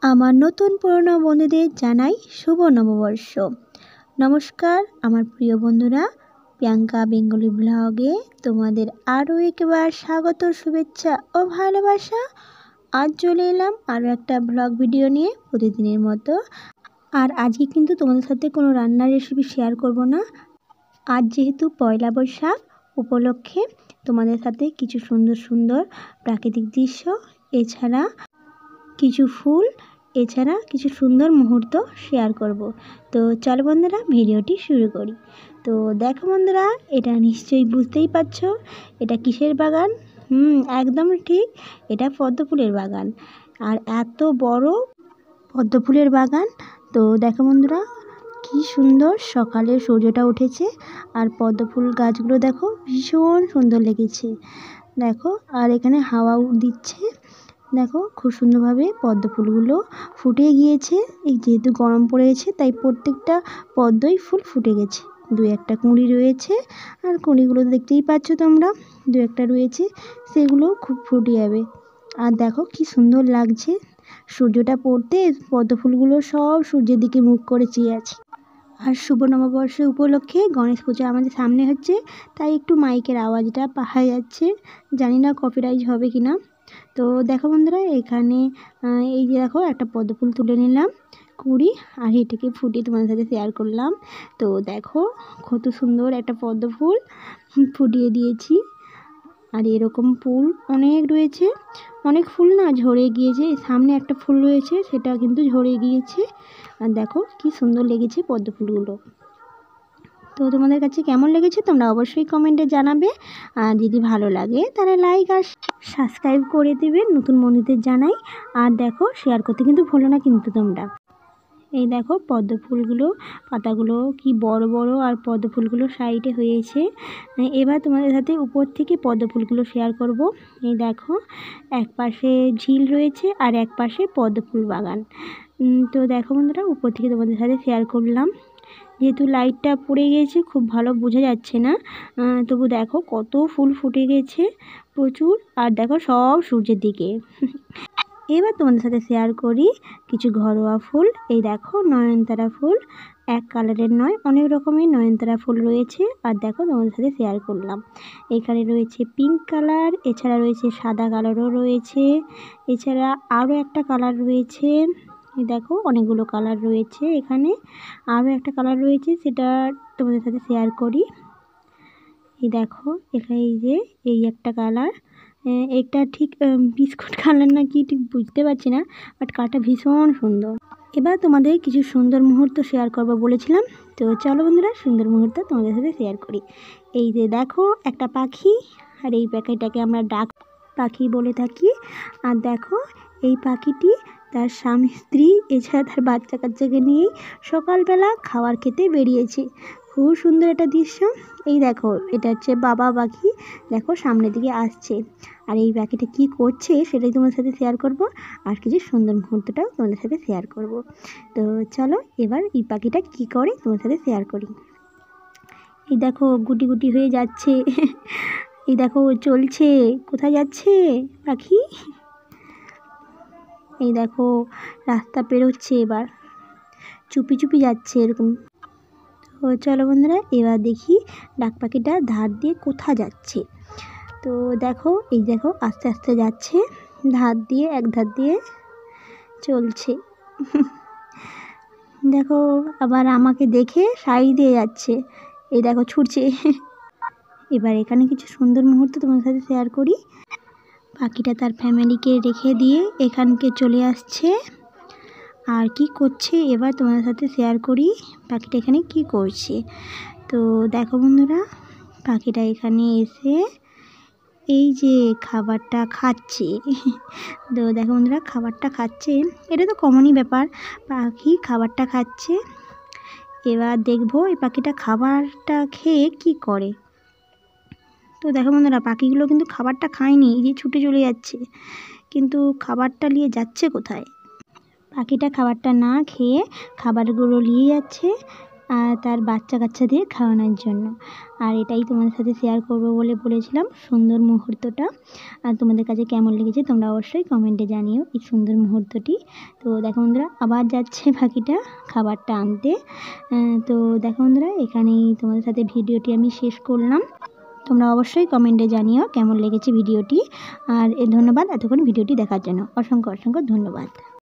আমার নতুন পুরনো বন্ধুদের জানাই শুভ নববর্ষ। নমস্কার আমার প্রিয় বন্ধুরা, প্রিয়াঙ্কা বেঙ্গলি ব্লগে তোমাদের আরও একবার স্বাগত, শুভেচ্ছা ও ভালোবাসা। আজ চলে এলাম আরও একটা ব্লগ ভিডিও নিয়ে প্রতিদিনের মতো। আর আজকে কিন্তু তোমাদের সাথে কোনো রান্নার রেসিপি শেয়ার করব না। আজ যেহেতু পয়লা বৈশাখ উপলক্ষে তোমাদের সাথে কিছু সুন্দর সুন্দর প্রাকৃতিক দৃশ্য, এছাড়া কিছু ফুল, এছাড়া কিছু সুন্দর মুহূর্ত শেয়ার করব। তো চলো বন্ধুরা ভিডিওটি শুরু করি। তো দেখো বন্ধুরা, এটা নিশ্চয়ই বুঝতেই পারছো এটা কিসের বাগান। একদম ঠিক, এটা পদ্ম ফুলের বাগান। আর এত বড় পদ্ম ফুলের বাগান। তো দেখো বন্ধুরা, কি সুন্দর সকালে সূর্যটা উঠেছে আর পদ্ম ফুল গাছগুলো দেখো ভীষণ সুন্দর লেগেছে। দেখো, আর এখানে হাওয়াও দিচ্ছে। দেখো খুব সুন্দরভাবে পদ্ম ফুলগুলো ফুটে গিয়েছে। এই যেহেতু গরম পড়েছে তাই প্রত্যেকটা পদ্মই ফুল ফুটে গেছে। দু একটা কুঁড়ি রয়েছে, আর কুঁড়িগুলো দেখতেই পাচ্ছ তোমরা, দু একটা রয়েছে, সেগুলো খুব ফুটে যাবে। আর দেখো কি সুন্দর লাগছে সূর্যটা পড়তে, পদ্ম ফুলগুলো সব সূর্যের দিকে মুখ করে চেয়ে আছে। আর শুভ নববর্ষ উপলক্ষে গণেশ পুজো আমাদের সামনে হচ্ছে, তাই একটু মাইকের আওয়াজটা পাওয়া যাচ্ছে। জানি না কপিরাইট হবে কি না। তো দেখো বন্ধুরা, এখানে এই যে দেখো একটা পদ্ম ফুল তুলে নিলাম কুড়ি, আর এটাকে ফুটিয়ে তোমাদের সাথে শেয়ার করলাম। তো দেখো কত সুন্দর একটা পদ্ম ফুল ফুটিয়ে দিয়েছি। আর এরকম ফুল অনেক রয়েছে, অনেক ফুল না ঝরে গিয়েছে। সামনে একটা ফুল রয়েছে, সেটা কিন্তু ঝরে গিয়েছে। আর দেখো কি সুন্দর লেগেছে পদ্ম ফুলগুলো। তো তোমাদের কাছে কেমন লেগেছে তোমরা অবশ্যই কমেন্টে জানাবে। আর যদি ভালো লাগে তাহলে লাইক আর সাবস্ক্রাইব করে দেবে, নতুন বন্ধুদের জানাই। আর দেখো শেয়ার করতে কিন্তু ভুলো না কিন্তু তোমরা। এই দেখো পদ্ম ফুলগুলো পাতাগুলো কি বড় বড়, আর পদ্ম ফুলগুলো সাইডে হয়েছে। এবার তোমাদের সাথে উপর থেকে পদ্ম ফুলগুলো শেয়ার করব। এই দেখো এক পাশে ঝিল রয়েছে আর এক পাশে পদ্ম ফুল বাগান। তো দেখো বন্ধুরা, উপর থেকে তোমাদের সাথে শেয়ার করলাম। যেহেতু লাইটটা পড়ে গেছে খুব ভালো বোঝা যাচ্ছে না, তবু দেখো কত ফুল ফুটে গেছে প্রচুর। আর দেখো সব সূর্যের দিকে। এবার তোমাদের সাথে শেয়ার করি কিছু ঘরোয়া ফুল। এই দেখো নয়নতারা ফুল, এক কালারের নয়, অনেক রকমের নয়নতারা ফুল রয়েছে। আর দেখো তোমাদের সাথে শেয়ার করলাম, এখানে রয়েছে পিঙ্ক কালার, এছাড়া রয়েছে সাদা কালারও রয়েছে, এছাড়া আরও একটা কালার রয়েছে। এই দেখো অনেকগুলো কালার রয়েছে এখানে, আরও একটা কালার রয়েছে, সেটা তোমাদের সাথে শেয়ার করি। এই দেখো এখানে এই একটা কালার, এটা ঠিক বিস্কুট কালার না কি ঠিক বুঝতে পারছি না, বাট কালারটা ভীষণ সুন্দর। এবার তোমাদের কিছু সুন্দর মুহূর্ত শেয়ার করবো বলেছিলাম, তো চলো বন্ধুরা সুন্দর মুহূর্ত তোমাদের সাথে শেয়ার করি। এই যে দেখো একটা পাখি, আর এই পাখিটাকে আমরা ডাক পাখি বলে থাকি। আর দেখো এই পাখিটি তার স্বামী স্ত্রী এছাড়া তার বাচ্চা কাচ্চাকে নিয়েই সকালবেলা খাবার খেতে বেরিয়েছে। খুব সুন্দর একটা দৃশ্য। এই দেখো এটা হচ্ছে বাবা পাখি, দেখো সামনের দিকে আসছে। আর এই পাখিটা কি করছে সেটাই তোমাদের সাথে শেয়ার করব, আর কিছু সুন্দর মুহূর্তটাও তোমাদের সাথে শেয়ার করব। তো চলো এবার এই পাখিটা কি করে তোমাদের সাথে শেয়ার করি। এই দেখো গুটি গুটি হয়ে যাচ্ছে এই দেখো চলছে, কোথায় যাচ্ছে পাখি। এই দেখো রাস্তা পেরোচ্ছে, এবার চুপি চুপি যাচ্ছে এরকম। তো চলো বন্ধুরা এবার দেখি ডাক পাখিটা ধার দিয়ে কোথায় যাচ্ছে। তো দেখো এই দেখো আস্তে আস্তে যাচ্ছে, ধার দিয়ে এক ধার দিয়ে চলছে দেখো আবার আমাকে দেখে সাই দিয়ে যাচ্ছে, এই দেখো ছুটছে এবার এখানে কিছু সুন্দর মুহূর্ত তোমার সাথে শেয়ার করি। পাখিটা তার ফ্যামিলিকে রেখে দিয়ে এখানকে চলে আসছে, আর কি করছে এবার তোমাদের সাথে শেয়ার করি পাখিটা এখানে কি করছে। তো দেখো বন্ধুরা, পাখিটা এখানে এসে এই যে খাবারটা খাচ্ছে তো দেখো বন্ধুরা খাবারটা খাচ্ছে, এটা তো কমনই ব্যাপার, পাখি খাবারটা খাচ্ছে। এবার দেখবো এই পাখিটা খাবারটা খেয়ে কি করে। তো দেখো বন্ধুরা পাখিগুলো কিন্তু খাবারটা খায়নি, এই যে ছুটে চলে যাচ্ছে, কিন্তু খাবারটা নিয়ে যাচ্ছে কোথায়। পাখিটা খাবারটা না খেয়ে খাবারগুলো নিয়ে যাচ্ছে, তার বাচ্চা কাচ্চাদের খাওয়ানোর জন্য। আর এটাই তোমাদের সাথে শেয়ার করব বলে বলেছিলাম, সুন্দর মুহূর্তটা। আর তোমাদের কাছে কেমন লেগেছে তোমরা অবশ্যই কমেন্টে জানিও এই সুন্দর মুহূর্তটি। তো দেখো বন্ধুরা, আবার যাচ্ছে পাখিটা খাবারটা আনতে। তো দেখো বন্ধুরা, এখানেই তোমাদের সাথে ভিডিওটি আমি শেষ করলাম। তোমরা অবশ্যই কমেন্টে জানিও কেমন লেগেছে ভিডিওটি। আর ধন্যবাদ এতক্ষণ ভিডিওটি দেখার জন্য, অসংখ্য অসংখ্য ধন্যবাদ।